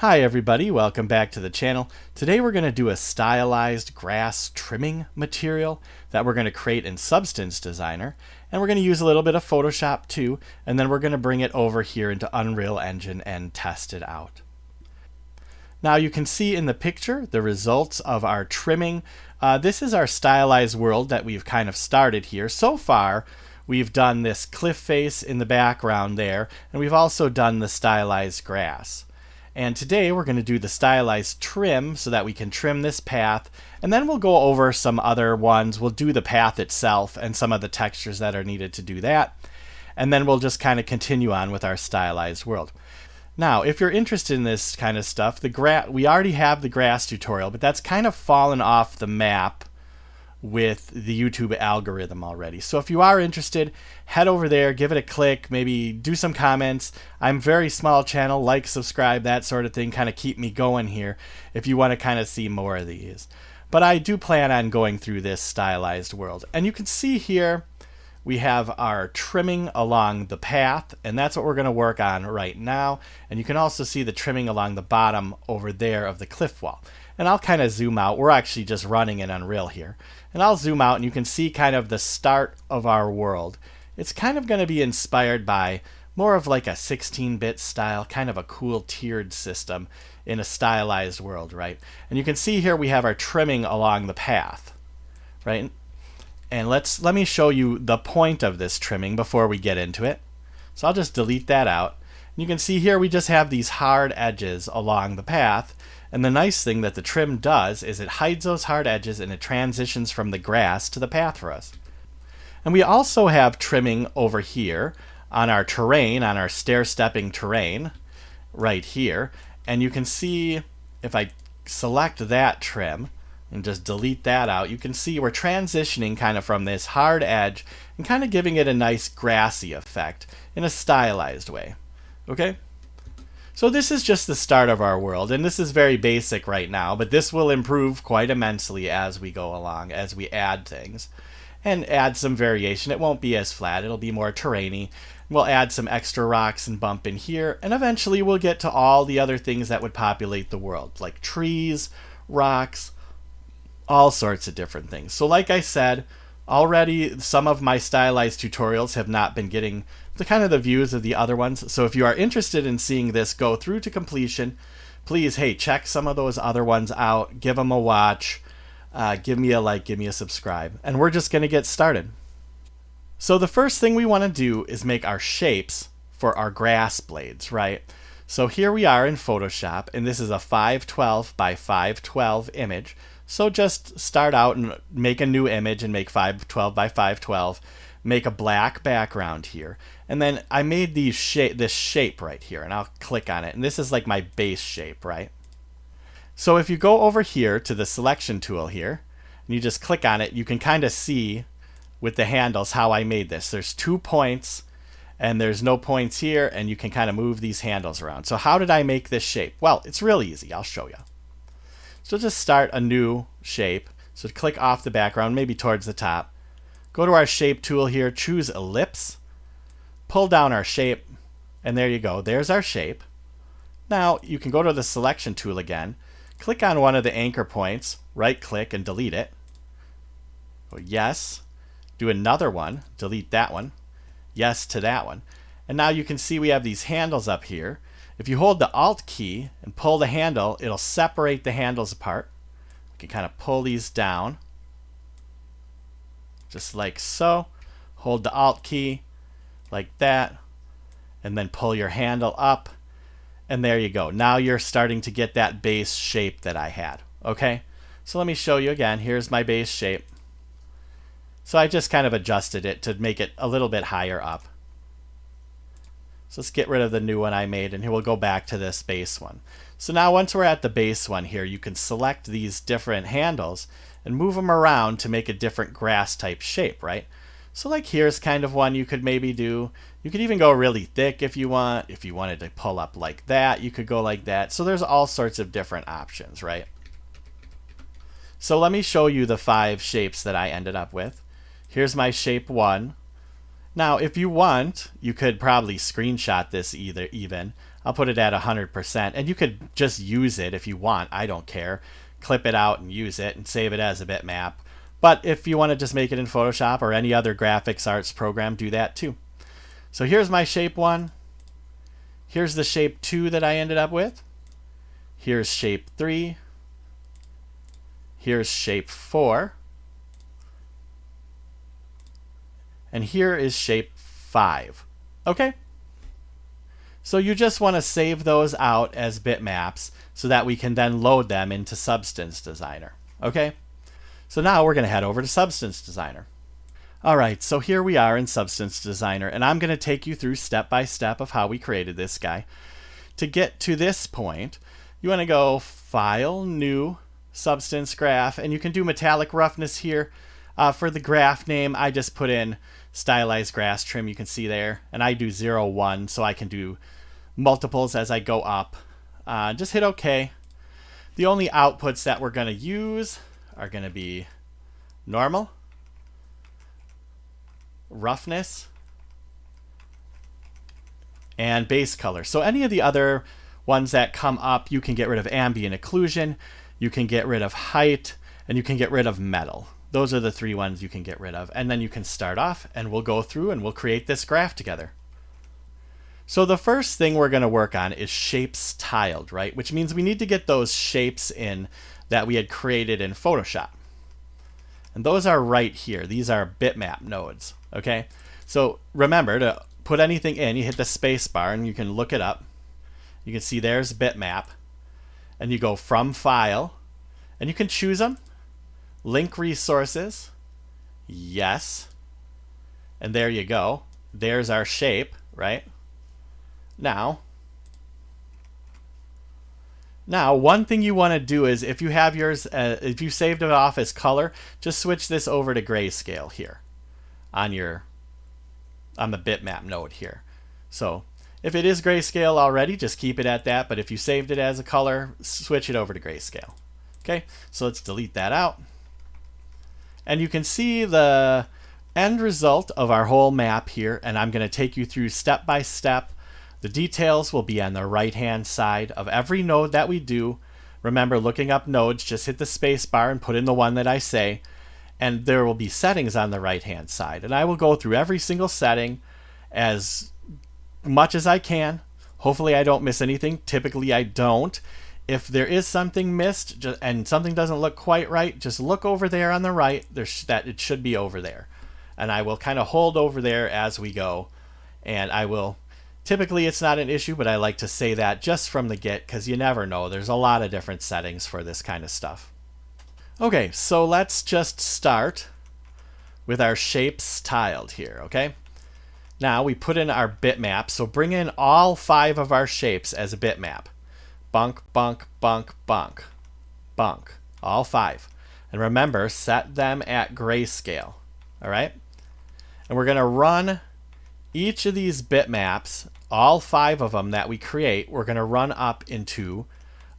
Hi everybody, welcome back to the channel. Today we're going to do a stylized grass trimming material that we're going to create in Substance Designer. And we're going to use a little bit of Photoshop too, and then we're going to bring it over here into Unreal Engine and test it out. Now you can see in the picture the results of our trimming. This is our stylized world that we've kind of started here. So far, we've done this cliff face in the background there, and we've also done the stylized grass. And today we're going to do the stylized trim so that we can trim this path, and then we'll go over some other ones. We'll do the path itself and some of the textures that are needed to do that, and then we'll just kind of continue on with our stylized world. Now, if you're interested in this kind of stuff, we already have the grass tutorial, but that's kind of fallen off the map with the YouTube algorithm already. So if you are interested, head over there, give it a click, maybe do some comments. I'm very small channel, like, subscribe, that sort of thing, kind of keep me going here if you want to kind of see more of these. But I do plan on going through this stylized world. And you can see here we have our trimming along the path, and that's what we're going to work on right now. And you can also see the trimming along the bottom over there of the cliff wall. And I'll kind of zoom out. We're actually just running in Unreal here. And I'll zoom out and you can see kind of the start of our world. It's kind of going to be inspired by more of like a 16-bit style, kind of a cool tiered system in a stylized world, right? And you can see here we have our trimming along the path, right? And let me show you the point of this trimming before we get into it. So I'll just delete that out. And you can see here we just have these hard edges along the path. And the nice thing that the trim does is it hides those hard edges and it transitions from the grass to the path for us. And we also have trimming over here on our terrain, on our stair-stepping terrain right here. And you can see if I select that trim and just delete that out, you can see we're transitioning kind of from this hard edge and kind of giving it a nice grassy effect in a stylized way. Okay? So this is just the start of our world, and this is very basic right now, but this will improve quite immensely as we go along, as we add things. And add some variation. It won't be as flat, it'll be more terrainy. We'll add some extra rocks and bump in here, and eventually we'll get to all the other things that would populate the world, like trees, rocks, all sorts of different things. So like I said, already some of my stylized tutorials have not been getting the kind of the views of the other ones. So if you are interested in seeing this go through to completion, please, hey, check some of those other ones out, give them a watch, give me a like, give me a subscribe, and we're just going to get started. So the first thing we want to do is make our shapes for our grass blades, right? So here we are in Photoshop, and this is a 512 by 512 image. So just start out and make a new image and make 512 by 512. Make a black background here. And then I made this shape right here, and I'll click on it. And this is like my base shape, right? So if you go over here to the selection tool here, and you just click on it, you can kind of see with the handles how I made this. There's 2 points, and there's no points here, and you can kind of move these handles around. So how did I make this shape? Well, it's really easy. I'll show you. So just start a new shape. So click off the background, maybe towards the top. Go to our shape tool here, choose ellipse, pull down our shape, and there you go. There's our shape. Now you can go to the selection tool again, click on one of the anchor points, right click and delete it. Go yes, do another one, delete that one, yes to that one. And now you can see we have these handles up here. If you hold the Alt key and pull the handle, it'll separate the handles apart. You can kind of pull these down, just like so. Hold the Alt key, like that, and then pull your handle up, and there you go. Now you're starting to get that base shape that I had, okay? So let me show you again. Here's my base shape. So I just kind of adjusted it to make it a little bit higher up. So let's get rid of the new one I made, and here we'll go back to this base one. So now once we're at the base one here, you can select these different handles and move them around to make a different grass type shape, right? So like here's kind of one you could maybe do. You could even go really thick if you want. If you wanted to pull up like that, you could go like that. So there's all sorts of different options, right? So let me show you the 5 shapes that I ended up with. Here's my shape 1. Now, if you want, you could probably screenshot this even. I'll put it at 100%, and you could just use it if you want. I don't care. Clip it out and use it and save it as a bitmap. But if you want to just make it in Photoshop or any other graphics arts program, do that too. So here's my shape 1. Here's the shape 2 that I ended up with. Here's shape 3. Here's shape 4. And here is shape 5. Okay? So you just want to save those out as bitmaps so that we can then load them into Substance Designer. Okay? So now we're going to head over to Substance Designer. All right, so here we are in Substance Designer, and I'm going to take you through step by step of how we created this guy. To get to this point, you want to go File, New, Substance Graph, and you can do metallic roughness here. For the graph name, I just put in Stylized Grass Trim, you can see there, and I do 0, 1, so I can do multiples as I go up. Just hit OK. The only outputs that we're going to use are going to be normal, roughness, and base color. So any of the other ones that come up, you can get rid of ambient occlusion, you can get rid of height, and you can get rid of metal. Those are the 3 ones you can get rid of. And then you can start off, and we'll go through and we'll create this graph together. So the first thing we're going to work on is shapes tiled, right? Which means we need to get those shapes in that we had created in Photoshop. And those are right here. These are bitmap nodes, okay? So remember, to put anything in, you hit the space bar and you can look it up. You can see there's bitmap. And you go from File, and you can choose them. Link resources, yes. And there you go. There's our shape, right? Now, one thing you want to do is if you have yours, if you saved it off as color, just switch this over to grayscale here on the bitmap node here. So if it is grayscale already, just keep it at that. But if you saved it as a color, switch it over to grayscale. Okay, so let's delete that out. And you can see the end result of our whole map here. And I'm going to take you through step by step. The details will be on the right-hand side of every node that we do. Remember, looking up nodes, just hit the space bar and put in the one that I say. And there will be settings on the right-hand side. And I will go through every single setting as much as I can. Hopefully I don't miss anything. Typically I don't. If there is something missed and something doesn't look quite right, just look over there on the right. That it should be over there. And I will kind of hold over there as we go. And I will, typically it's not an issue, but I like to say that just from the get because you never know. There's a lot of different settings for this kind of stuff. Okay, so let's just start with our shapes tiled here, okay? Now we put in our bitmap, so bring in all 5 of our shapes as a bitmap. Bunk, bunk, bunk, bunk, bunk. All 5. And remember, set them at grayscale. All right? And we're going to run each of these bitmaps, all 5 of them that we create, we're going to run up into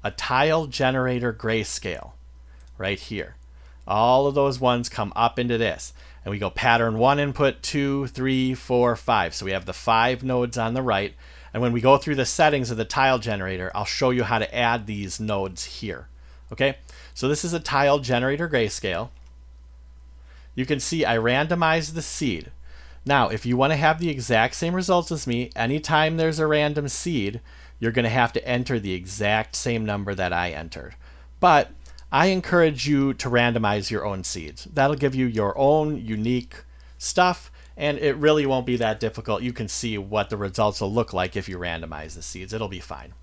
a tile generator grayscale right here. All of those ones come up into this. And we go pattern 1 input, 2, 3, 4, 5. So we have the 5 nodes on the right. And when we go through the settings of the tile generator, I'll show you how to add these nodes here. Okay, so this is a tile generator grayscale. You can see I randomized the seed. Now, if you want to have the exact same results as me, anytime there's a random seed, you're going to have to enter the exact same number that I entered. But I encourage you to randomize your own seeds. That'll give you your own unique stuff. And it really won't be that difficult. You can see what the results will look like if you randomize the seeds. It'll be fine.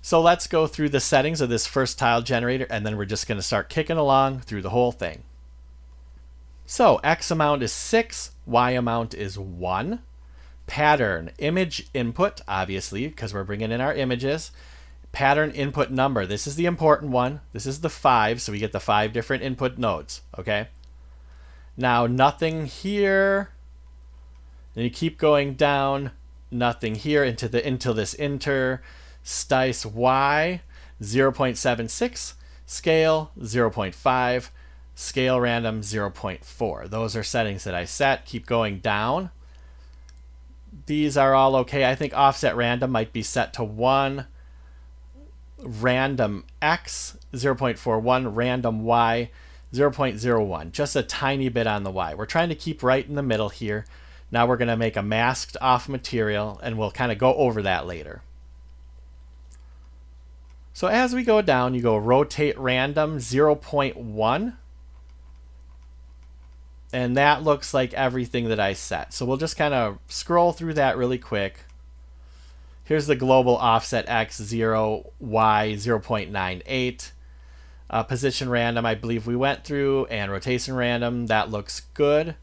So let's go through the settings of this first tile generator, and then we're just going to start kicking along through the whole thing. So X amount is 6, Y amount is 1. Pattern, image input, obviously, because we're bringing in our images. Pattern input number, this is the important one. This is the 5, so we get the 5 different input nodes, okay? Now nothing here. Then you keep going down. Nothing here until this interstice Y. 0.76. Scale 0.5. Scale random 0.4. Those are settings that I set. Keep going down. These are all okay. I think offset random might be set to 1, random x 0.41, random y 0.01, just a tiny bit on the y. We're trying to keep right in the middle here. Now we're going to make a masked off material, and we'll kind of go over that later. So as we go down, you go rotate random 0.1, and that looks like everything that I set. So we'll just kind of scroll through that really quick. Here's the global offset x 0, y 0.98. Position random, I believe we went through, and rotation random, that looks good.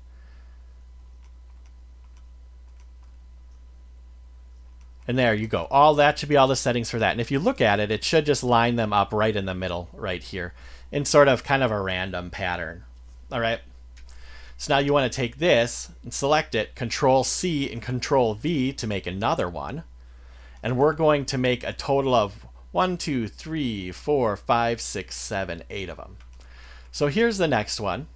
And there you go. All that should be all the settings for that. And if you look at it, it should just line them up right in the middle right here in sort of kind of a random pattern. All right. So now you want to take this and select it, Control C and Control V to make another one. And we're going to make a total of 1, 2, 3, 4, 5, 6, 7, 8 of them. So here's the next one.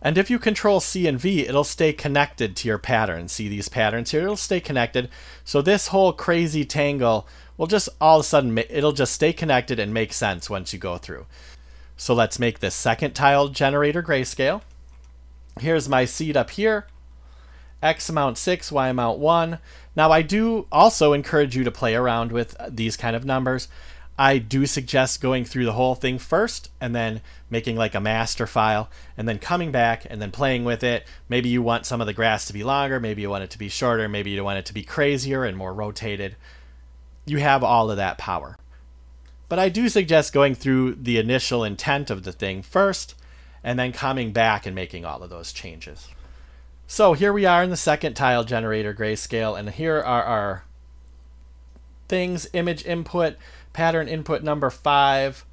And if you Control C and V, it'll stay connected to your pattern. See these patterns here? It'll stay connected. So this whole crazy tangle will just all of a sudden, it'll just stay connected and make sense once you go through. So let's make this second tile generator grayscale. Here's my seed up here. X amount 6, Y amount 1. Now I do also encourage you to play around with these kind of numbers. I do suggest going through the whole thing first and then making like a master file and then coming back and then playing with it. Maybe you want some of the grass to be longer, maybe you want it to be shorter, maybe you want it to be crazier and more rotated. You have all of that power. But I do suggest going through the initial intent of the thing first and then coming back and making all of those changes. So here we are in the second tile generator grayscale, and here are our things: image input, pattern input number 5.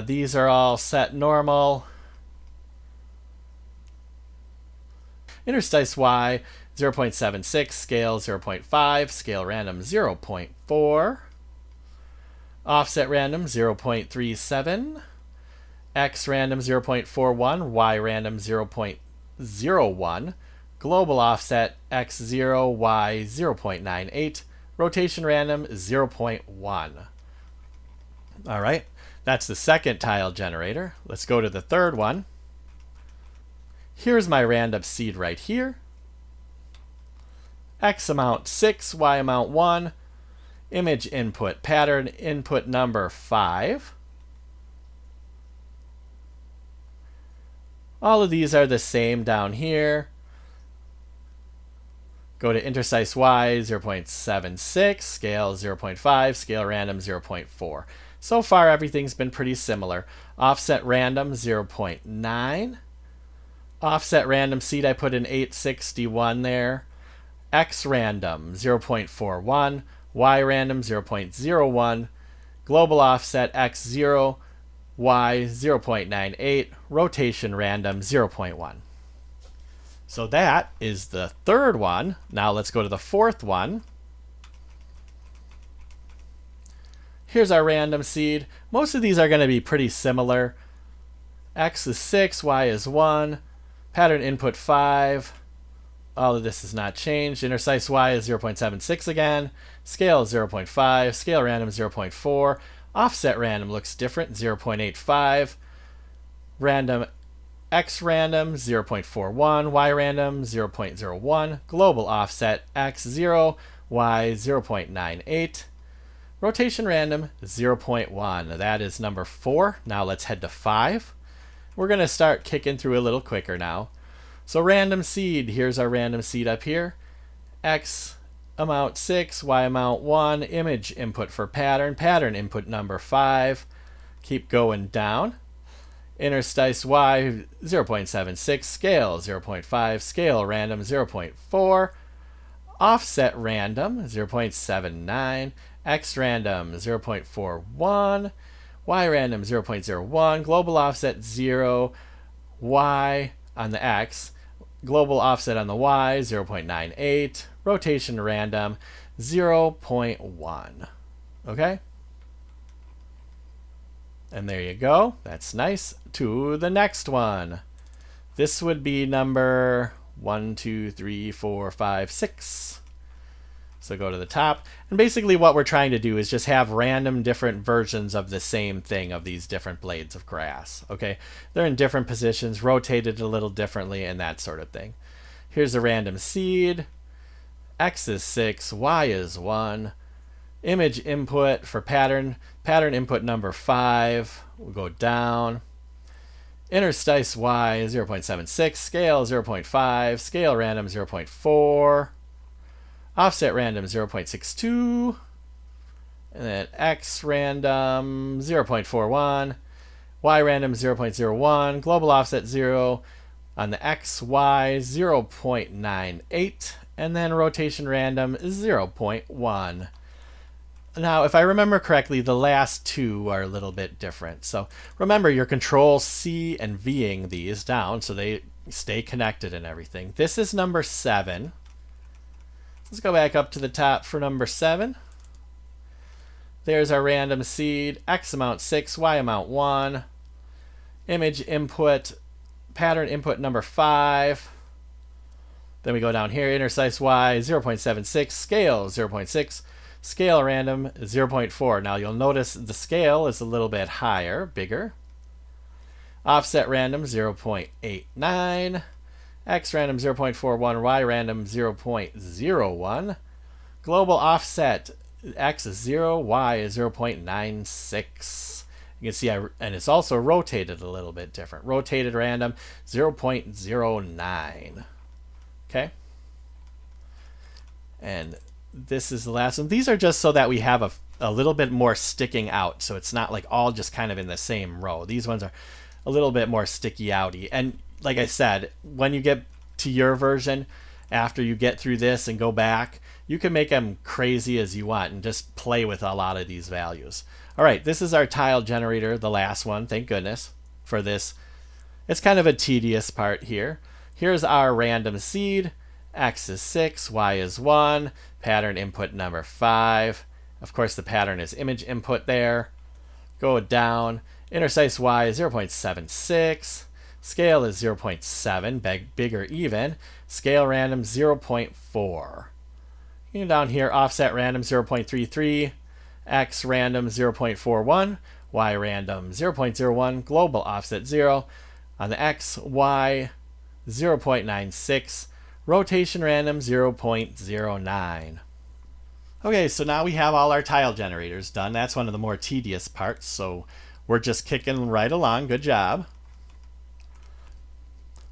These are all set normal. Interstice Y 0.76, scale 0.5, scale random 0.4, offset random 0.37, X random 0.41, Y random 0.01, global offset X0, Y 0.98, rotation random 0.1. All right, that's the second tile generator. Let's go to the third one. Here's my random seed right here. X amount 6, Y amount 1, image input, pattern input number 5. All of these are the same down here. Go to interstice Y 0.76, scale 0.5, scale random 0.4. So far everything's been pretty similar. Offset random 0.9. Offset random seed, I put in 861 there. X random 0.41, Y random 0.01, global offset X0, Y 0.98, rotation random 0.1. So that is the third one. Now let's go to the fourth one. Here's our random seed. Most of these are going to be pretty similar. X is 6, Y is 1, pattern input 5. All of this has not changed. Interstice Y is 0.76 again. Scale is 0.5. Scale random 0.4. Offset random looks different, 0.85. Random X random 0.41. Y random 0.01. Global offset X0. Y 0.98. Rotation random 0.1. That is number 4. Now let's head to 5. We're going to start kicking through a little quicker now. So random seed, here's our random seed up here. X amount 6, Y amount 1, image input for pattern, pattern input number 5. Keep going down. Interstice Y 0.76, scale 0.5, scale random 0.4. Offset random 0.79, X random 0.41, Y random 0.01, global offset 0, Y on the X, global offset on the Y 0.98, rotation random 0.1. Okay? And there you go. That's nice. To the next one. This would be number 1, 2, 3, 4, 5, 6. So go to the top. And basically what we're trying to do is just have random different versions of the same thing of these different blades of grass. Okay, they're in different positions, rotated a little differently, and that sort of thing. Here's a random seed. X is 6, Y is 1. Image input for pattern input number 5. We'll go down. Interstice Y 0.76, scale 0.5, scale random 0.4, offset random 0.62, and then X random 0.41, Y random 0.01, global offset 0, on the X, Y 0.98, and then rotation random is 0.1. Now, if I remember correctly, the last two are a little bit different. So remember, you're Control C and Ving these down so they stay connected and everything. This is number 7. Let's go back up to the top for number 7. There's our random seed, X amount 6, Y amount 1. Image input, pattern input number 5. Then we go down here, interstice Y 0.76, scale 0.6. Scale random 0.4. Now you'll notice the scale is a little bit higher, bigger. Offset random 0.89. X random 0.41. Y random 0.01. Global offset X is 0. Y is 0.96. You can see, and it's also rotated a little bit different. Rotated random 0.09. Okay. And this is the last one. These are just so that we have a little bit more sticking out, so it's not like all just kind of in the same row. These ones are a little bit more sticky outy. And like I said, when you get to your version, after you get through this and go back, you can make them crazy as you want and just play with a lot of these values. All right, this is our tile generator, the last one, thank goodness for this. It's kind of a tedious part here. Here's our random seed. X is 6, Y is 1, pattern input number 5. Of course, the pattern is image input there. Go down. Interstice Y is 0.76. Scale is 0.7, bigger even. Scale random 0.4. And down here, offset random 0.33. X random 0.41. Y random 0.01. Global offset 0. On the X, Y 0.96. Rotation random 0.09. Okay, so now we have all our tile generators done. That's one of the more tedious parts, so we're just kicking right along. Good job.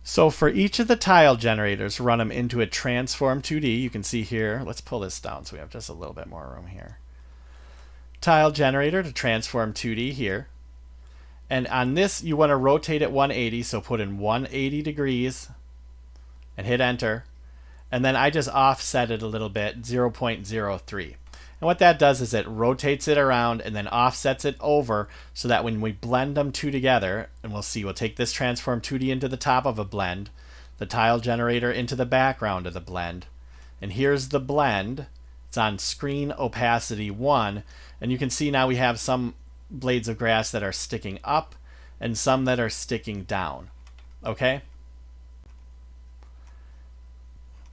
So for each of the tile generators, run them into a transform 2D. You can see here, let's pull this down so we have just a little bit more room here. Tile generator to transform 2D here. And on this, you want to rotate it 180, so put in 180 degrees. And hit enter, and then I just offset it a little bit, 0.03. And what that does is it rotates it around and then offsets it over so that when we blend them two together, and we'll see, we'll take this transform 2D into the top of a blend, the tile generator into the background of the blend, and here's the blend. It's on screen opacity 1, and you can see now we have some blades of grass that are sticking up and some that are sticking down. Okay?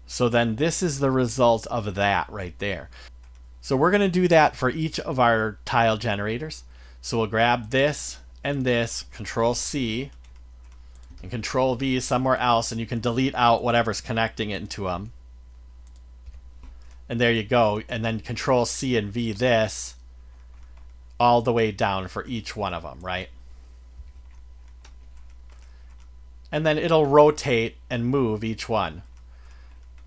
So then this is the result of that right there. So we're going to do that for each of our tile generators. So we'll grab this and this, Control C, and Control V somewhere else, and you can delete out whatever's connecting it into them. And there you go. And then Control C and V this all the way down for each one of them, right? And then it'll rotate and move each one.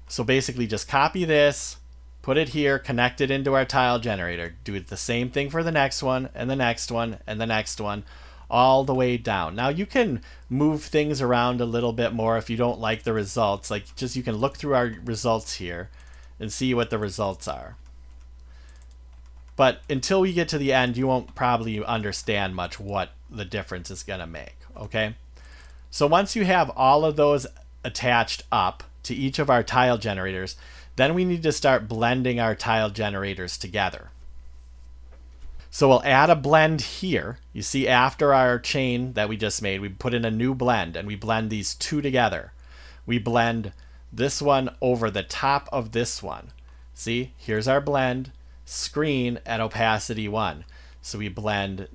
So basically just copy this, put it here, connect it into our tile generator. Do it the same thing for the next one, and the next one, and the next one, all the way down. Now you can move things around a little bit more if you don't like the results. Like just you can look through our results here and see what the results are. But until we get to the end, you won't probably understand much what the difference is going to make, okay? So once you have all of those attached up to each of our tile generators, then we need to start blending our tile generators together. So we'll add a blend here. You see after our chain that we just made, we put in a new blend and we blend these two together. We blend this one over the top of this one. See, here's our blend, screen at opacity 1. So we blend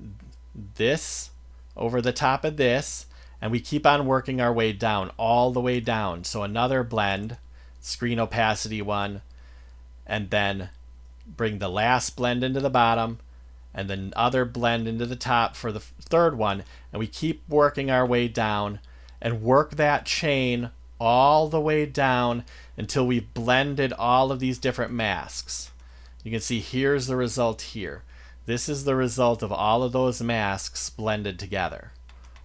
this over the top of this, and we keep on working our way down, all the way down. So another blend, screen opacity 1, and then bring the last blend into the bottom, and then other blend into the top for the third one, and we keep working our way down and work that chain all the way down until we've blended all of these different masks. You can see here's the result here. This is the result of all of those masks blended together,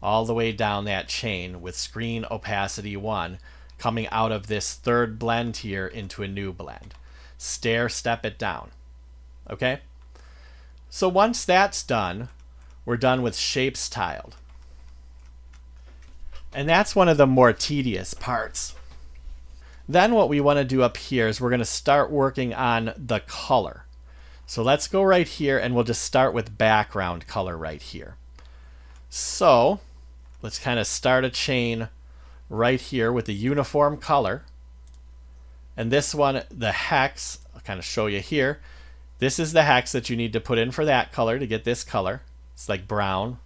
all the way down that chain with screen opacity 1 coming out of this third blend here into a new blend. Stair step it down. Okay? So once that's done, we're done with shapes tiled. And that's one of the more tedious parts. Then what we want to do up here is we're going to start working on the color. So let's go right here and we'll just start with background color right here. So let's kind of start a chain right here with the uniform color. And this one, the hex, I'll kind of show you here. This is the hex that you need to put in for that color to get this color. It's like brown.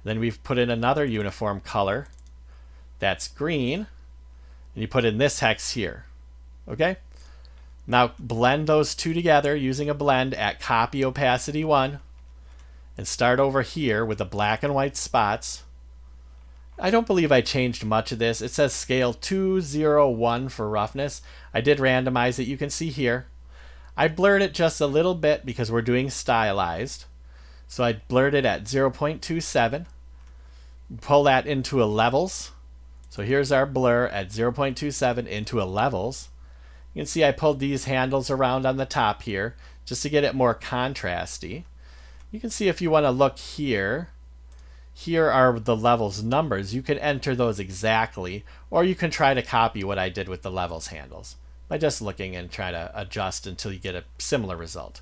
Then we've put in another uniform color. That's green. And you put in this hex here. Okay? Now blend those two together using a blend at copy opacity 1. And start over here with the black and white spots. I don't believe I changed much of this. It says scale 201 for roughness. I did randomize it. You can see here. I blurred it just a little bit because we're doing stylized. So I blurred it at 0.27. Pull that into a levels. So here's our blur at 0.27 into a levels. You can see I pulled these handles around on the top here just to get it more contrasty. You can see if you want to look here, here are the levels numbers. You can enter those exactly, or you can try to copy what I did with the levels handles by just looking and try to adjust until you get a similar result.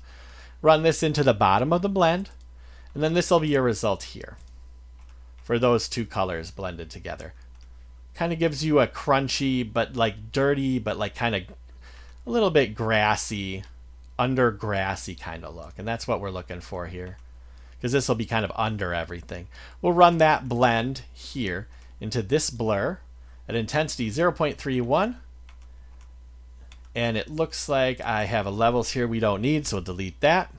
Run this into the bottom of the blend, and then this will be your result here for those two colors blended together. Kind of gives you a crunchy, but like dirty, but like kind of a little bit grassy, under grassy kind of look. And that's what we're looking for here, because this will be kind of under everything. We'll run that blend here into this blur at intensity 0.31. And it looks like I have a levels here we don't need, so we'll delete that.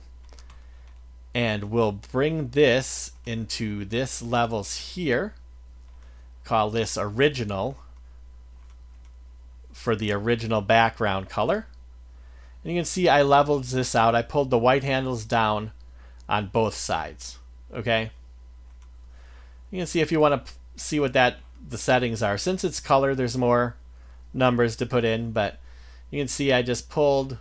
And we'll bring this into this levels here. Call this original for the original background color. And you can see I leveled this out. I pulled the white handles down on both sides. Okay? You can see if you want to see what the settings are. Since it's color, there's more numbers to put in, but you can see I just pulled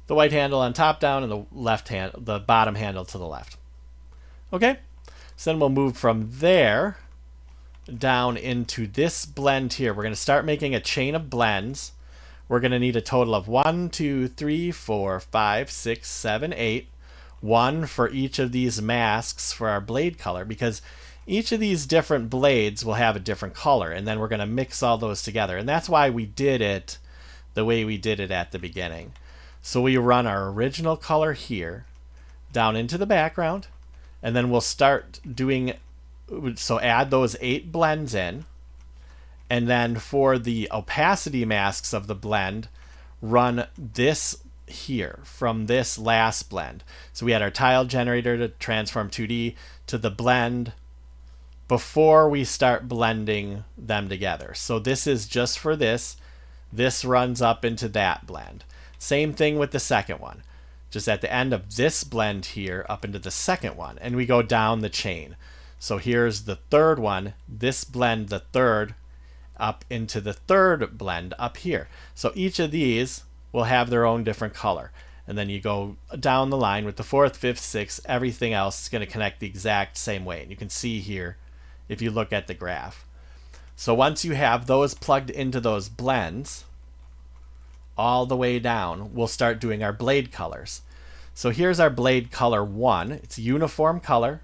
the white handle on top down and the bottom handle to the left. Okay? So then we'll move from there down into this blend here. We're going to start making a chain of blends. We're going to need a total of 1, 2, 3, 4, 5, 6, 7, 8. One for each of these masks for our blade color, because each of these different blades will have a different color, and then we're going to mix all those together. And that's why we did it the way we did it at the beginning. So we run our original color here down into the background, and then we'll start doing, so add those 8 blends in, and then for the opacity masks of the blend, run this here from this last blend. So we had our tile generator to transform 2D to the blend before we start blending them together. So this is just for this. This runs up into that blend. Same thing with the second one. Just at the end of this blend here up into the second one, and we go down the chain. So here's the third one, this blend, the third, up into the third blend up here. So each of these will have their own different color. And then you go down the line with the 4th, 5th, 6th, everything else is going to connect the exact same way. And you can see here if you look at the graph. So once you have those plugged into those blends, all the way down, we'll start doing our blade colors. So here's our blade color 1. It's uniform color.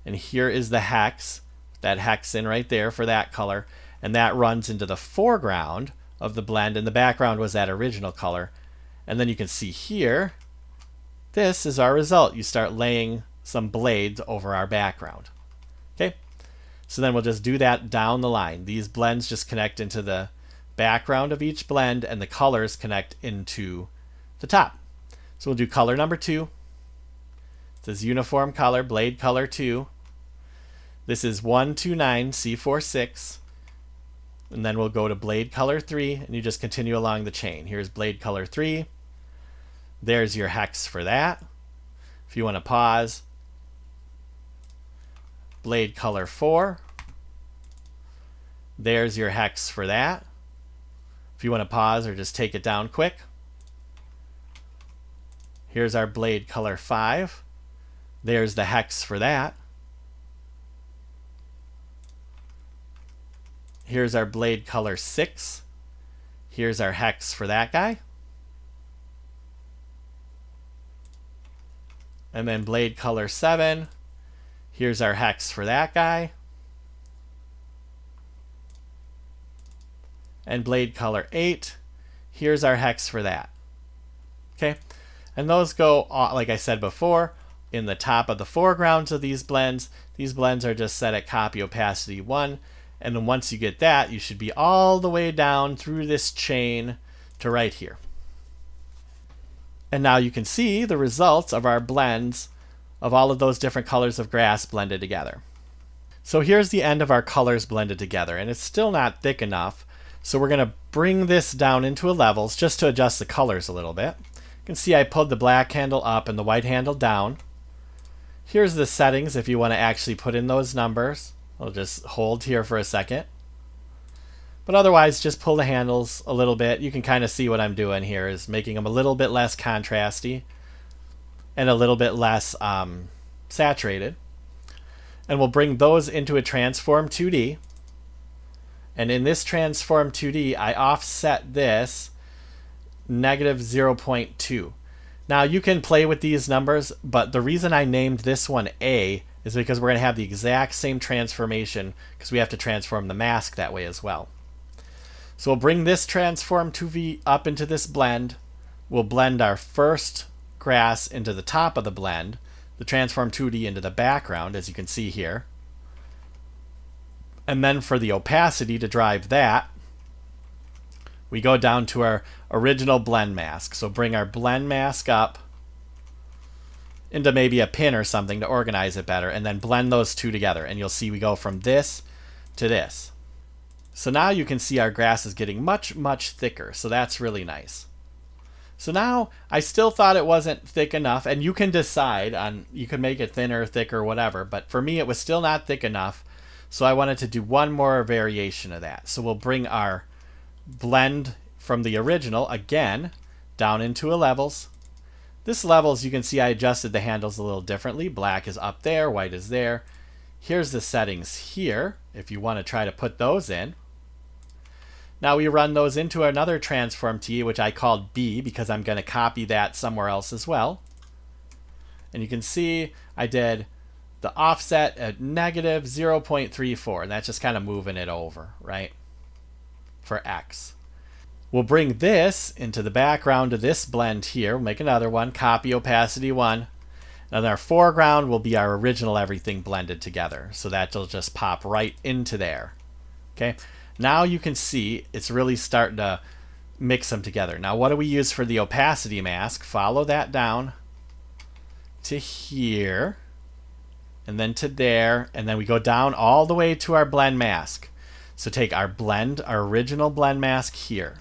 And here is the hex, that hex in right there for that color. And that runs into the foreground of the blend, and the background was that original color. And then you can see here, this is our result. You start laying some blades over our background. Okay, so then we'll just do that down the line. These blends just connect into the background of each blend, and the colors connect into the top. So we'll do color number 2. It says uniform color, blade color 2. This is 129 C46. And then we'll go to blade color 3, and you just continue along the chain. Here's blade color 3. There's your hex for that. If you want to pause, blade color 4. There's your hex for that. If you want to pause or just take it down quick, here's our blade color 5. There's the hex for that. Here's our blade color 6. Here's our hex for that guy. And then blade color 7. Here's our hex for that guy. And blade color 8. Here's our hex for that. Okay, and those go, like I said before, in the top of the foregrounds of these blends. These blends are just set at copy opacity 1. And then once you get that, you should be all the way down through this chain to right here. And now you can see the results of our blends of all of those different colors of grass blended together. So here's the end of our colors blended together, and it's still not thick enough. So we're going to bring this down into a levels just to adjust the colors a little bit. You can see I pulled the black handle up and the white handle down. Here's the settings if you want to actually put in those numbers. I'll just hold here for a second. But otherwise, just pull the handles a little bit. You can kind of see what I'm doing here is making them a little bit less contrasty and a little bit less saturated. And we'll bring those into a transform 2D. And in this transform 2D, I offset this negative 0.2. Now you can play with these numbers, but the reason I named this one A is because we're going to have the exact same transformation because we have to transform the mask that way as well. So we'll bring this transform 2V up into this blend. We'll blend our first grass into the top of the blend, the transform 2D into the background, as you can see here. And then for the opacity to drive that, we go down to our original blend mask. So bring our blend mask up into maybe a pin or something to organize it better, and then blend those two together. And you'll see we go from this to this. So now you can see our grass is getting much, much thicker. So that's really nice. So now I still thought it wasn't thick enough, and you can decide on, you can make it thinner, thicker, whatever. But for me, it was still not thick enough. So I wanted to do one more variation of that. So we'll bring our blend from the original again down into a levels. This levels, you can see I adjusted the handles a little differently. Black is up there, white is there. Here's the settings here if you want to try to put those in. Now we run those into another transform T, which I called B because I'm going to copy that somewhere else as well. And you can see I did the offset at negative 0.34, and that's just kind of moving it over, right, for X. We'll bring this into the background of this blend here. We'll make another one, copy opacity 1. And our foreground will be our original everything blended together. So that'll just pop right into there. Okay. Now you can see it's really starting to mix them together. Now what do we use for the opacity mask? Follow that down to here. And then to there. And then we go down all the way to our blend mask. So take our blend, our original blend mask here.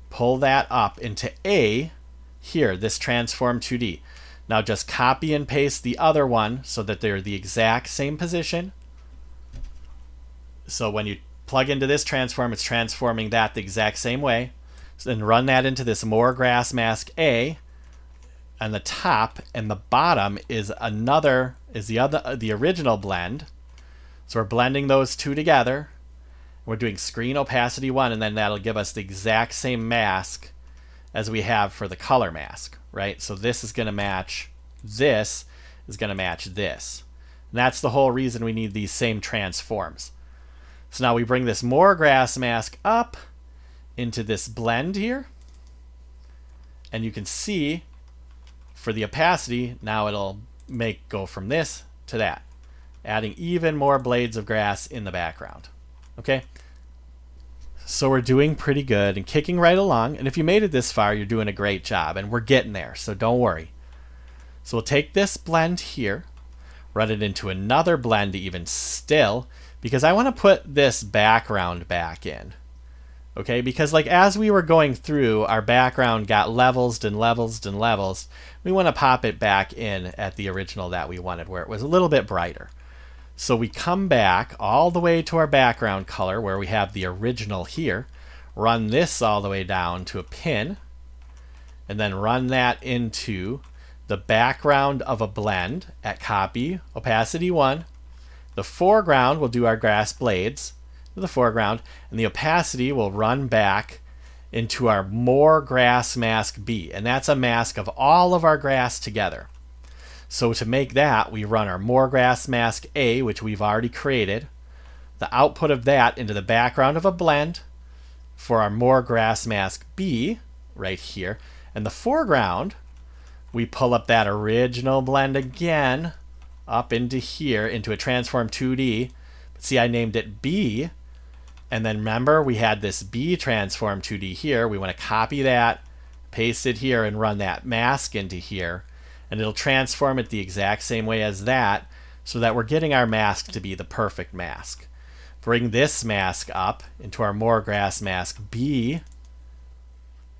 Pull that up into A here, this transform 2D. Now just copy and paste the other one so that they're the exact same position. So when you plug into this transform, it's transforming that the exact same way. So then run that into this more grass mask A. And the top and the bottom is the original blend. So we're blending those two together. We're doing screen opacity 1, and then that'll give us the exact same mask as we have for the color mask, right? So this is going to match this, is going to match this. And that's the whole reason we need these same transforms. So now we bring this more grass mask up, into this blend here. And you can see for the opacity, now it'll go from this to that, adding even more blades of grass in the background. Okay, so we're doing pretty good and kicking right along. And if you made it this far, you're doing a great job, and we're getting there, so don't worry. So we'll take this blend here, run it into another blend even still, because I want to put this background back in. Okay, because like as we were going through, our background got levels and levels and levels. We want to pop it back in at the original that we wanted, where it was a little bit brighter. So we come back all the way to our background color where we have the original here, run this all the way down to a pin, and then run that into the background of a blend at copy, opacity 1. The foreground will do our grass blades to the foreground, and the opacity will run back into our more grass mask B, and that's a mask of all of our grass together. So to make that, we run our more grass mask A, which we've already created, the output of that into the background of a blend for our more grass mask B right here, and the foreground, we pull up that original blend again up into here into a transform 2D. But see, I named it B. And then remember, we had this B transform 2D here. We want to copy that, paste it here, and run that mask into here. And it'll transform it the exact same way as that, so that we're getting our mask to be the perfect mask. Bring this mask up into our more grass mask B.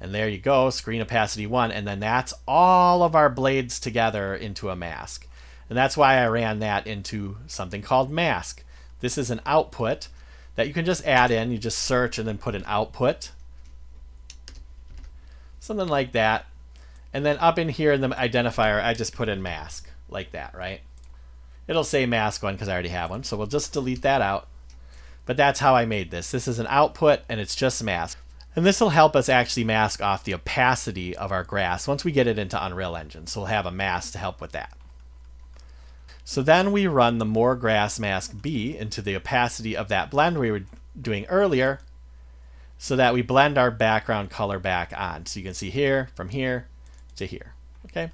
And there you go, screen opacity 1. And then that's all of our blades together into a mask. And that's why I ran that into something called mask. This is an output that you can just add in. You just search and then put an output. Something like that. And then up in here in the identifier, I just put in mask. Like that, right? It'll say mask 1 because I already have one. So we'll just delete that out. But that's how I made this. This is an output and it's just mask. And this will help us actually mask off the opacity of our grass once we get it into Unreal Engine. So we'll have a mask to help with that. So then we run the more grass mask B into the opacity of that blend we were doing earlier, so that we blend our background color back on. So you can see here, from here to here. Okay.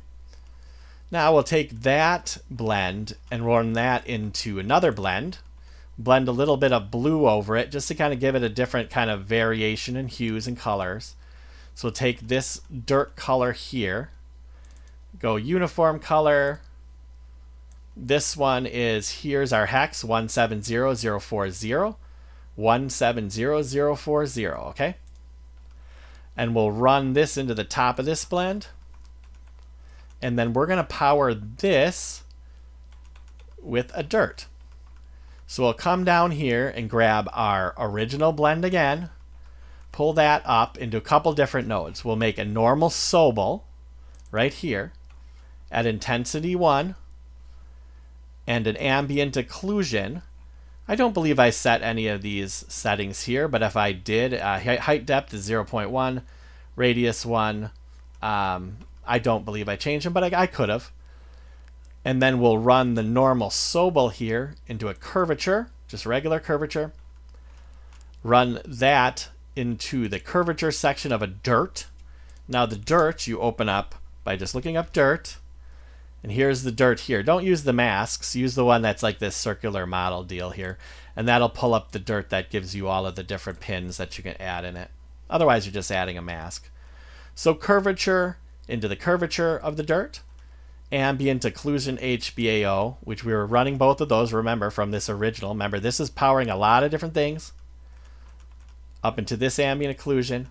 Now we'll take that blend and run that into another blend. Blend a little bit of blue over it just to kind of give it a different kind of variation in hues and colors. So we'll take this dirt color here, go uniform color. This one is, here's our hex 170040, 170040, okay? And we'll run this into the top of this blend. And then we're going to power this with a dirt. So we'll come down here and grab our original blend again, pull that up into a couple different nodes. We'll make a normal Sobel right here at intensity 1 and an ambient occlusion. I don't believe I set any of these settings here, but if I did, height depth is 0.1, radius 1. I don't believe I changed them, but I could have. And then we'll run the normal Sobel here into a curvature, just regular curvature. Run that into the curvature section of a dirt. Now the dirt you open up by just looking up dirt. And here's the dirt here. Don't use the masks. Use the one that's like this circular model deal here. And that'll pull up the dirt that gives you all of the different pins that you can add in it. Otherwise, you're just adding a mask. So curvature into the curvature of the dirt. Ambient occlusion HBAO, which we were running both of those, remember, from this original. Remember, this is powering a lot of different things. Up into this ambient occlusion,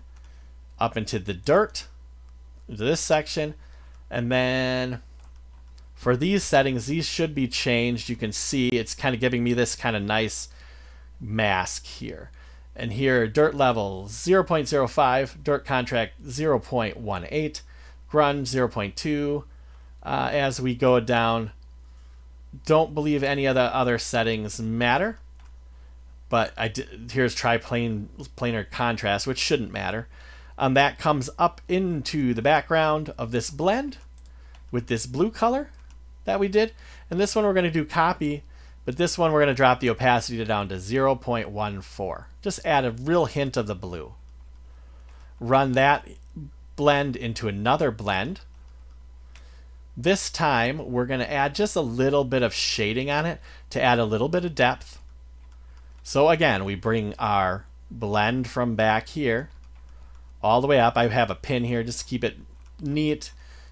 up into the dirt, into this section, and then for these settings, these should be changed. You can see it's kind of giving me this kind of nice mask here. And here, dirt level 0.05, dirt contract 0.18, grunge 0.2. As we go down, don't believe any of the other settings matter, but here's triplanar contrast, which shouldn't matter. That comes up into the background of this blend with this blue color that we did, and this one we're going to do copy, but this one we're going to drop the opacity down to 0.14. Just add a real hint of the blue. run that blend into another blend. This time we're going to add just a little bit of shading on it to add a little bit of depth. So again, we bring our blend from back here all the way up. I have a pin here just to keep it neat,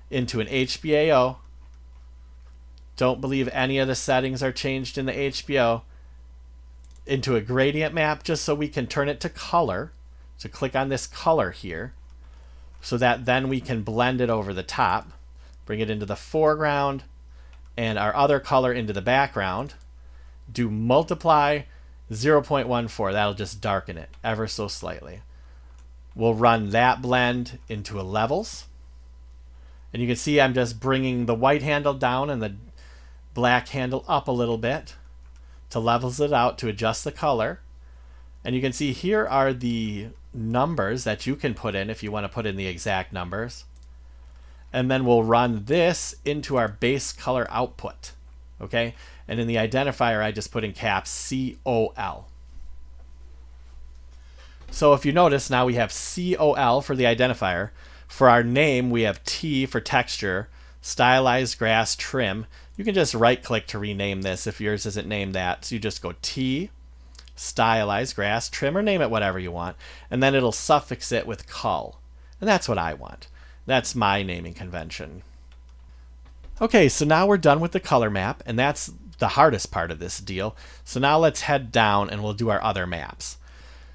into an HBAO. Don't believe any of the settings are changed in the HBO. Into a gradient map just so we can turn it to color. So click on this color here so that then we can blend it over the top. Bring it into the foreground and our other color into the background. Do multiply 0.14. That'll just darken it ever so slightly. We'll run that blend into a levels. And you can see I'm just bringing the white handle down and the black handle up a little bit to levels it out to adjust the color. And you can see here are the numbers that you can put in if you want to put in the exact numbers. And then we'll run this into our base color output. Okay? And in the identifier, I just put in caps COL. So if you notice, now we have COL for the identifier. For our name, we have T for texture, stylized grass trim. You can just right click to rename this if yours isn't named that. So you just go T, stylized grass trim, or name it whatever you want. And then it'll suffix it with col. And that's what I want. That's my naming convention. Okay, so now we're done with the color map, and that's the hardest part of this deal. So now let's head down and we'll do our other maps.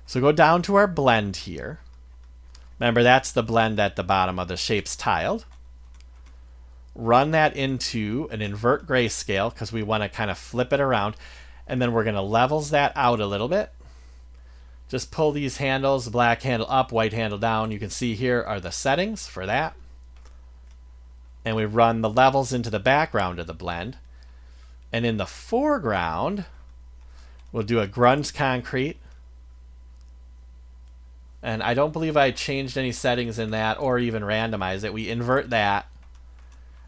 So go down to our blend here. Remember, that's the blend at the bottom of the shapes tiled. Run that into an invert grayscale because we want to kind of flip it around. And then we're going to levels that out a little bit. Just pull these handles, black handle up, white handle down. You can see here are the settings for that. And we run the levels into the background of the blend. And in the foreground, we'll do a grunge concrete. And I don't believe I changed any settings in that or even randomized it. We invert that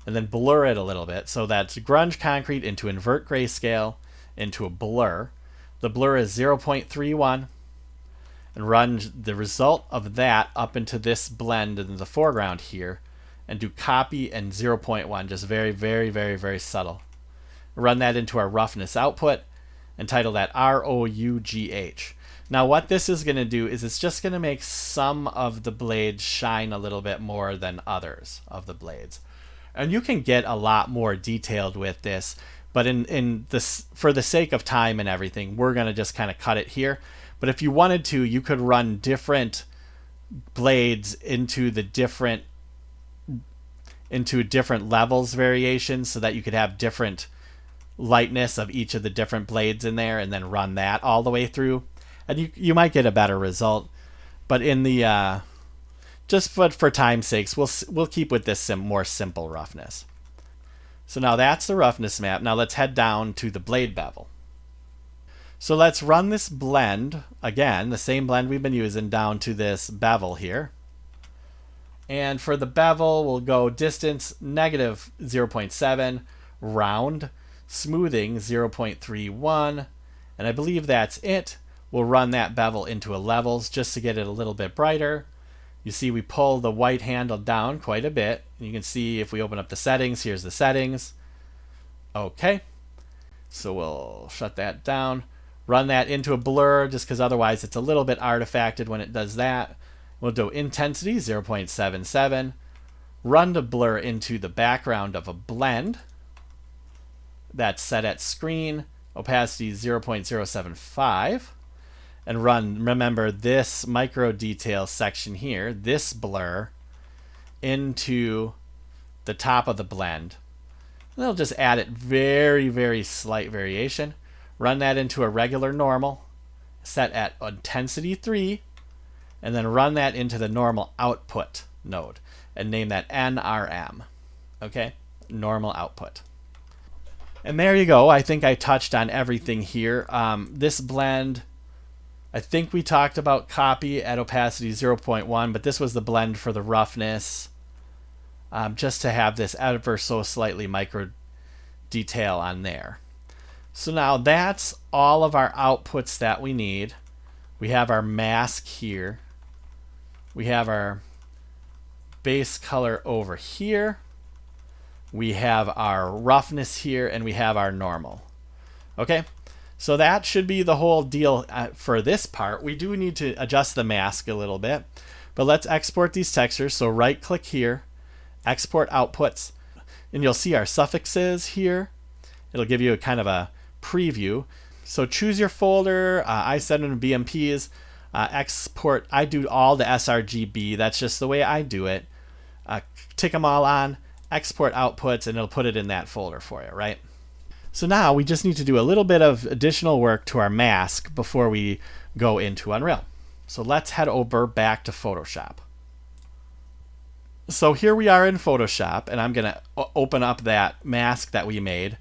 and then blur it a little bit. So that's grunge concrete into invert grayscale into a blur. The blur is 0.31. And run the result of that up into this blend in the foreground here and do copy and 0.1, just very, very, very, very subtle. Run that into our roughness output and title that ROUGH. Now what this is going to do is it's just going to make some of the blades shine a little bit more than others of the blades. And you can get a lot more detailed with this, but in this, for the sake of time and everything, we're going to just kind of cut it here. But if you wanted to, you could run different blades into different levels variations so that you could have different lightness of each of the different blades in there and then run that all the way through. And you might get a better result. But in the just for time's sakes, we'll keep with this more simple roughness. So now that's the roughness map. Now let's head down to the blade bevel. So let's run this blend, again, the same blend we've been using, down to this bevel here. And for the bevel, we'll go distance negative 0.7, round, smoothing 0.31, and I believe that's it. We'll run that bevel into a levels just to get it a little bit brighter. You see we pull the white handle down quite a bit. You can see if we open up the settings, here's the settings. Okay, so we'll shut that down. Run that into a blur just because otherwise it's a little bit artifacted when it does that. We'll do intensity 0.77. Run the blur into the background of a blend. That's set at screen. Opacity 0.075. And run, remember, this micro detail section here, this blur, into the top of the blend. And they'll just add it very, very slight variation. Run that into a regular normal, set at intensity 3, and then run that into the normal output node and name that NRM. Okay, normal output. And there you go. I think I touched on everything here. This blend, I think we talked about copy at opacity 0.1, but this was the blend for the roughness, just to have this ever so slightly micro detail on there. So now that's all of our outputs that we need. We have our mask here. We have our base color over here. We have our roughness here, and we have our normal. Okay, so that should be the whole deal for this part. We do need to adjust the mask a little bit, but let's export these textures. So right click here, export outputs, and you'll see our suffixes here. It'll give you a kind of a preview. So choose your folder. I set them to BMPs. Export, I do all the sRGB. That's just the way I do it. Tick them all on, export outputs, and it'll put it in that folder for you, right? So now we just need to do a little bit of additional work to our mask before we go into Unreal. So let's head over back to Photoshop. So here we are in Photoshop, and I'm going to open up that mask that we made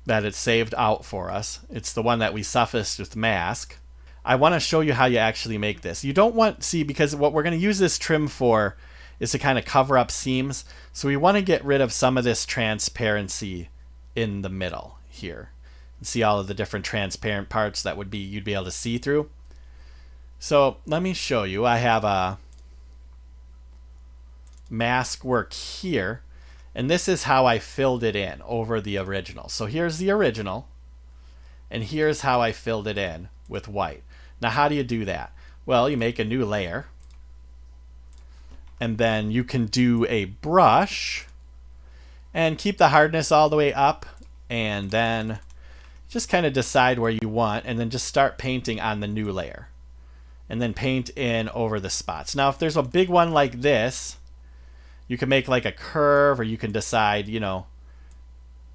that it's saved out for us. It's the one that we suffixed with mask. I want to show you how you actually make this. You don't want, see, because what we're going to use this trim for is to kind of cover up seams. So we want to get rid of some of this transparency in the middle here. See all of the different transparent parts that you'd be able to see through. So let me show you. I have a mask work here, and this is how I filled it in over the original. So here's the original, and here's how I filled it in with white. Now how do you do that? Well, you make a new layer, and then you can do a brush and keep the hardness all the way up, and then just kind of decide where you want, and then just start painting on the new layer, and then paint in over the spots. Now if there's a big one like this, you can make like a curve, or you can decide, you know,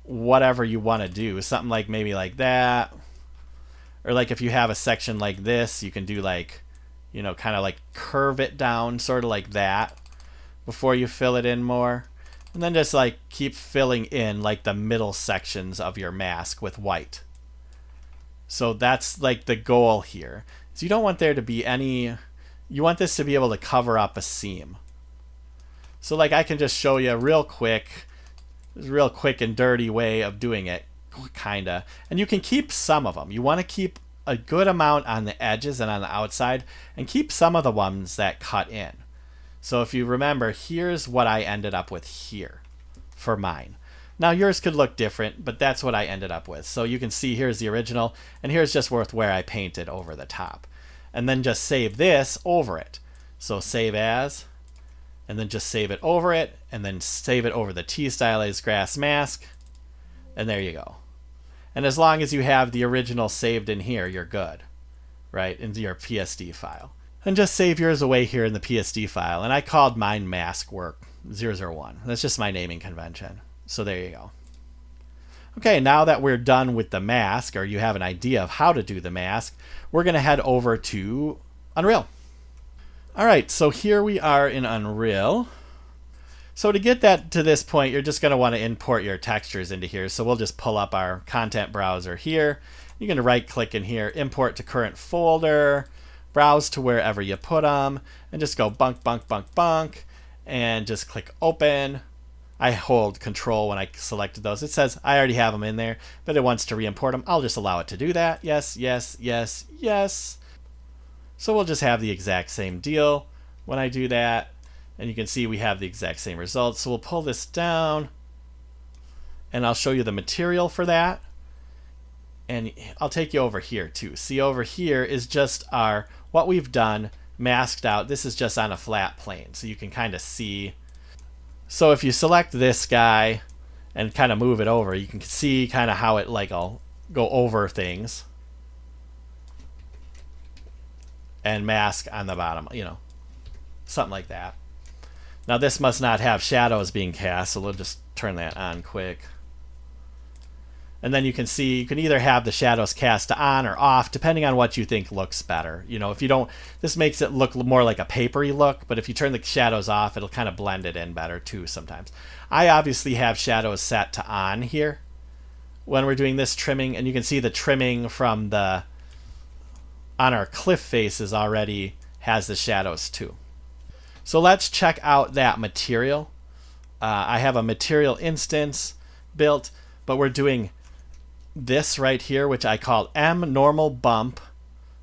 whatever you want to do. Something like maybe like that, or like if you have a section like this, you can do like, you know, kind of like curve it down sort of like that before you fill it in more. And then just like keep filling in like the middle sections of your mask with white. So that's like the goal here. So you don't want there to be any, you want this to be able to cover up a seam. So like I can just show you a real quick and dirty way of doing it, kinda. And you can keep some of them. You want to keep a good amount on the edges and on the outside, and keep some of the ones that cut in. So if you remember, here's what I ended up with here for mine. Now yours could look different, but that's what I ended up with. So you can see here's the original, and here's just where I painted over the top. And then just save this over it. So save as, and then just save it over it, and then save it over the Stylized grass mask, and there you go. And as long as you have the original saved in here, you're good, right, into your PSD file. And just save yours away here in the PSD file. And I called mine mask work 001. That's just my naming convention. So there you go. Okay, now that we're done with the mask, or you have an idea of how to do the mask, we're going to head over to Unreal. All right, so here we are in Unreal. So to get that to this point, you're just going to want to import your textures into here. So we'll just pull up our content browser here. You're going to right click in here, import to current folder, browse to wherever you put them, and just go bunk, bunk, bunk, bunk, and just click open. I hold control when I selected those. It says I already have them in there, but it wants to re-import them. I'll just allow it to do that. Yes, yes, yes, yes. So we'll just have the exact same deal when I do that. And you can see we have the exact same results. So we'll pull this down, and I'll show you the material for that. And I'll take you over here too. See, over here is just our, what we've done, masked out. This is just on a flat plane, so you can kind of see. So if you select this guy and kind of move it over, you can see kind of how it like I'll go over things and mask on the bottom, you know, something like that. Now this must not have shadows being cast, so we'll just turn that on quick. And then you can see, you can either have the shadows cast on or off, depending on what you think looks better. You know, if you don't, this makes it look more like a papery look, but if you turn the shadows off, it'll kind of blend it in better too sometimes. I obviously have shadows set to on here when we're doing this trimming, and you can see the trimming from the, on our cliff faces already has the shadows too. So let's check out that material. I have a material instance built, but we're doing this right here, which I call M normal bump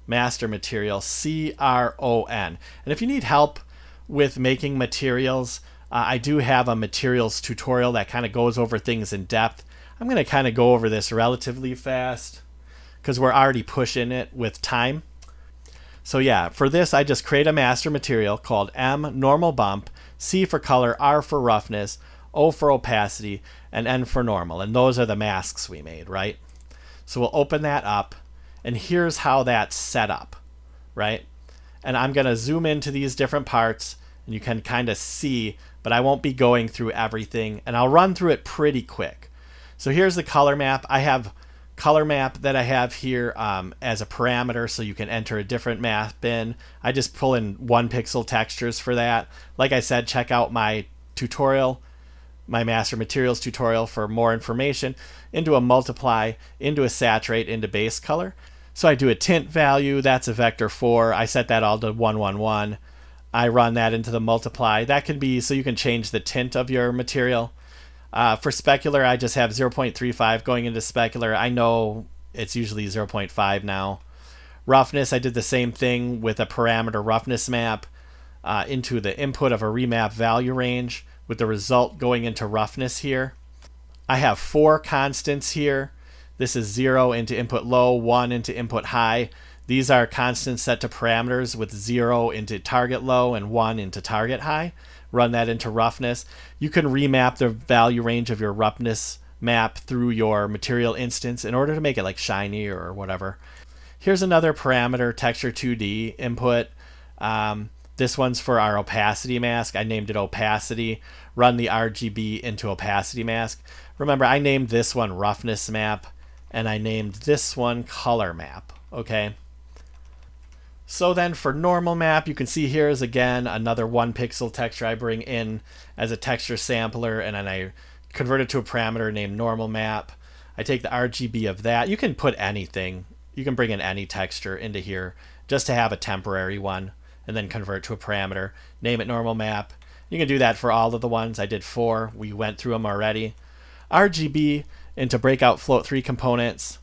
master material, CRON. And if you need help with making materials, I do have a materials tutorial that kind of goes over things in depth. I'm going to kind of go over this relatively fast because we're already pushing it with time. So yeah, for this I just create a master material called M normal bump, C for color, R for roughness, O for opacity, and N for normal. And those are the masks we made, right? So we'll open that up, and here's how that's set up, right? And I'm going to zoom into these different parts, and you can kind of see, but I won't be going through everything, and I'll run through it pretty quick. So here's the color map. I have color map that I have here as a parameter, so you can enter a different map in. I just pull in 1 pixel textures for that. Like I said, check out my tutorial, my master materials tutorial, for more information. Into a multiply, into a saturate, into base color. So I do a tint value, that's a vector 4. I set that all to 111. I run that into the multiply. That can be, so you can change the tint of your material. For specular, I just have 0.35 going into specular. I know it's usually 0.5 now. Roughness, I did the same thing with a parameter roughness map into the input of a remap value range, with the result going into roughness here. I have 4 constants here. This is 0 into input low, 1 into input high. These are constants set to parameters with 0 into target low and 1 into target high. Run that into roughness. You can remap the value range of your roughness map through your material instance in order to make it like shiny or whatever. Here's another parameter, texture 2D input. This one's for our opacity mask. I named it opacity. Run the RGB into opacity mask. Remember, I named this one roughness map, and I named this one color map. Okay. So then for normal map, you can see here is again another 1 pixel texture I bring in as a texture sampler, and then I convert it to a parameter named normal map. I take the RGB of that. You can put anything. You can bring in any texture into here just to have a temporary one, and then convert to a parameter. Name it normal map. You can do that for all of the ones. I did 4. We went through them already. RGB into breakout float 3 components.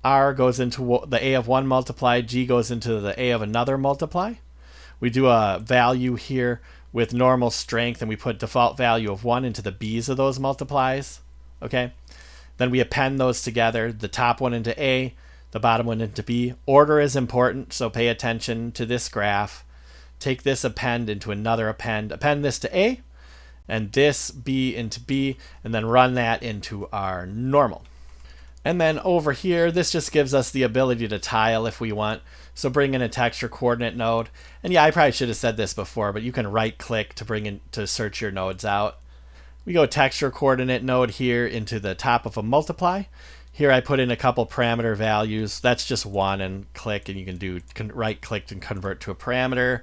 R goes into the A of one multiply, G goes into the A of another multiply. We do a value here with normal strength, and we put default value of 1 into the B's of those multiplies. Okay. Then we append those together, the top one into A, the bottom one into B. Order is important, so pay attention to this graph. Take this append into another append this to A, and this B into B, and then run that into our normal. And then over here, this just gives us the ability to tile if we want. So bring in a texture coordinate node. And yeah, I probably should have said this before, but you can right click to bring in to search your nodes out. We go texture coordinate node here into the top of a multiply. Here I put in a couple parameter values. That's just 1, and click, and you can do right click and convert to a parameter.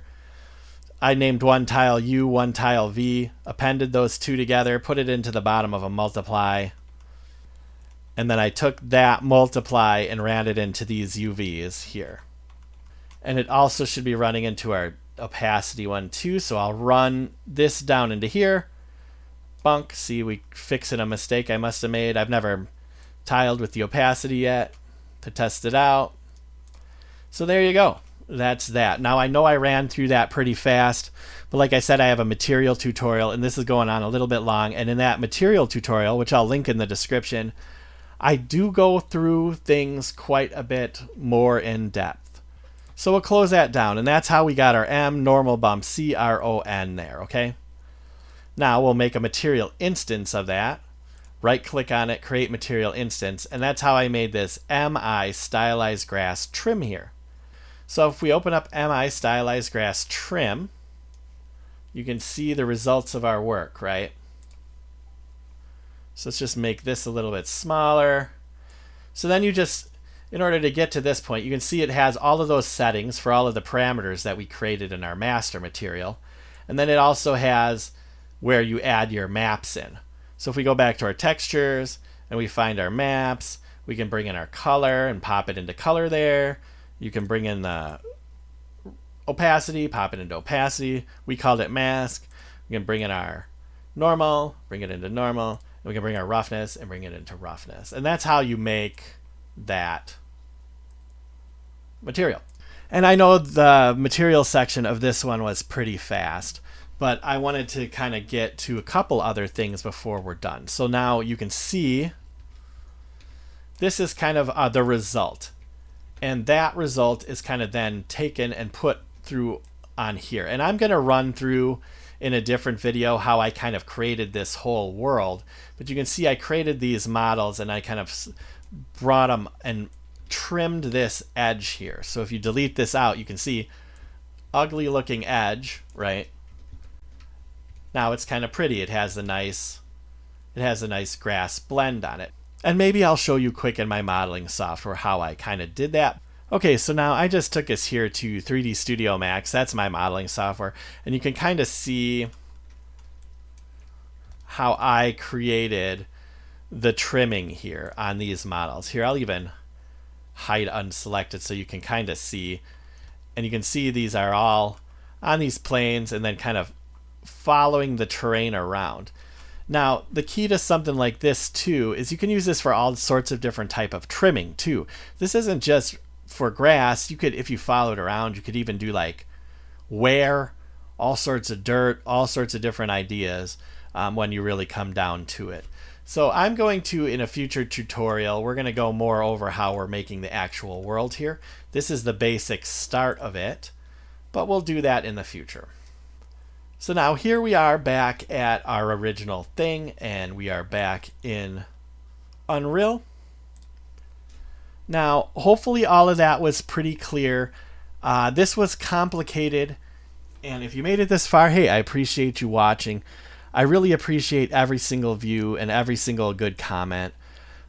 I named one tile U, one tile V, appended those 2 together, put it into the bottom of a multiply. And then I took that multiply and ran it into these UVs here. And it also should be running into our opacity one too. So I'll run this down into here. Bunk. See, we fixing a mistake I must have made. I've never tiled with the opacity yet to test it out. So there you go. That's that. Now I know I ran through that pretty fast, but like I said, I have a material tutorial, and this is going on a little bit long. And in that material tutorial, which I'll link in the description, I do go through things quite a bit more in depth. So we'll close that down, and that's how we got our M normal bump CRON there, okay? Now we'll make a material instance of that. Right click on it, create material instance, and that's how I made this MI stylized grass trim here. So if we open up MI stylized grass trim, you can see the results of our work, right? So let's just make this a little bit smaller. So then you just, in order to get to this point, you can see it has all of those settings for all of the parameters that we created in our master material. And then it also has where you add your maps in. So if we go back to our textures and we find our maps, we can bring in our color and pop it into color there. You can bring in the opacity, pop it into opacity. We called it mask. We can bring in our normal, bring it into normal. We can bring our roughness and bring it into roughness. And that's how you make that material. And I know the material section of this one was pretty fast, but I wanted to kind of get to a couple other things before we're done. So now you can see this is kind of the result. And that result is kind of then taken and put through on here. And I'm going to run through in a different video how I kind of created this whole world. But you can see I created these models and I kind of brought them and trimmed this edge here. So if you delete this out, you can see ugly looking edge, right? Now it's kind of pretty. It has a nice grass blend on it. And maybe I'll show you quick in my modeling software how I kind of did that. Okay, so now I just took us here to 3D Studio Max. That's my modeling software. And you can kind of see how I created the trimming here on these models. Here, I'll even hide unselected so you can kind of see. And you can see these are all on these planes and then kind of following the terrain around. Now, the key to something like this too is you can use this for all sorts of different type of trimming too. This isn't just for grass. You could, if you follow it around, you could even do like wear, all sorts of dirt, all sorts of different ideas when you really come down to it. So I'm going to, in a future tutorial, we're going to go more over how we're making the actual world here. This is the basic start of it, but we'll do that in the future. So now here we are back at our original thing, and we are back in Unreal. Now, hopefully all of that was pretty clear. This was complicated, and if you made it this far, hey, I appreciate you watching. I really appreciate every single view and every single good comment.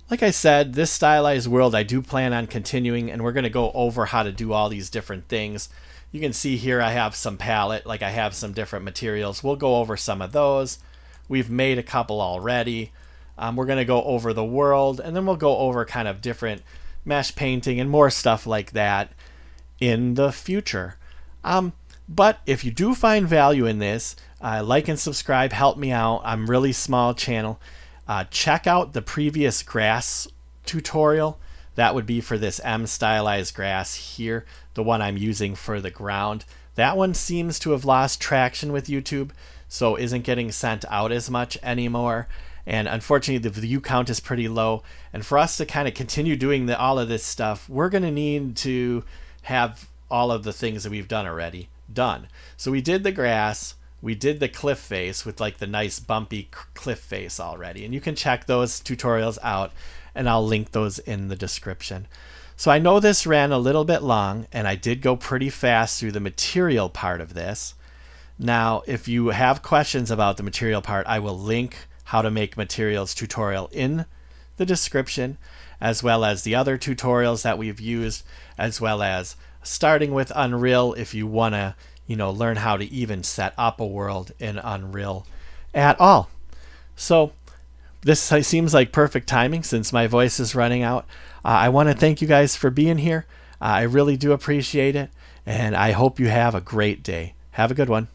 Like I said, this stylized world I do plan on continuing, and we're going to go over how to do all these different things. You can see here I have some palette, like I have some different materials. We'll go over some of those. We've made a couple already. We're going to go over the world, and then we'll go over kind of different mesh painting and more stuff like that in the future. But if you do find value in this, like and subscribe, help me out. I'm really small channel. Check out the previous grass tutorial. That would be for this M stylized grass here, the one I'm using for the ground. That one seems to have lost traction with YouTube, so isn't getting sent out as much anymore. And unfortunately, the view count is pretty low. And for us to kind of continue doing all of this stuff, we're going to need to have all of the things that we've done already done. So we did the grass. We did the cliff face with like the nice bumpy cliff face already. And you can check those tutorials out, and I'll link those in the description. So I know this ran a little bit long, and I did go pretty fast through the material part of this. Now, if you have questions about the material part, I will link how to make materials tutorial in the description, as well as the other tutorials that we've used, as well as starting with Unreal if you want to, learn how to even set up a world in Unreal at all. So this seems like perfect timing since my voice is running out. I want to thank you guys for being here. I really do appreciate it, and I hope you have a great day. Have a good one.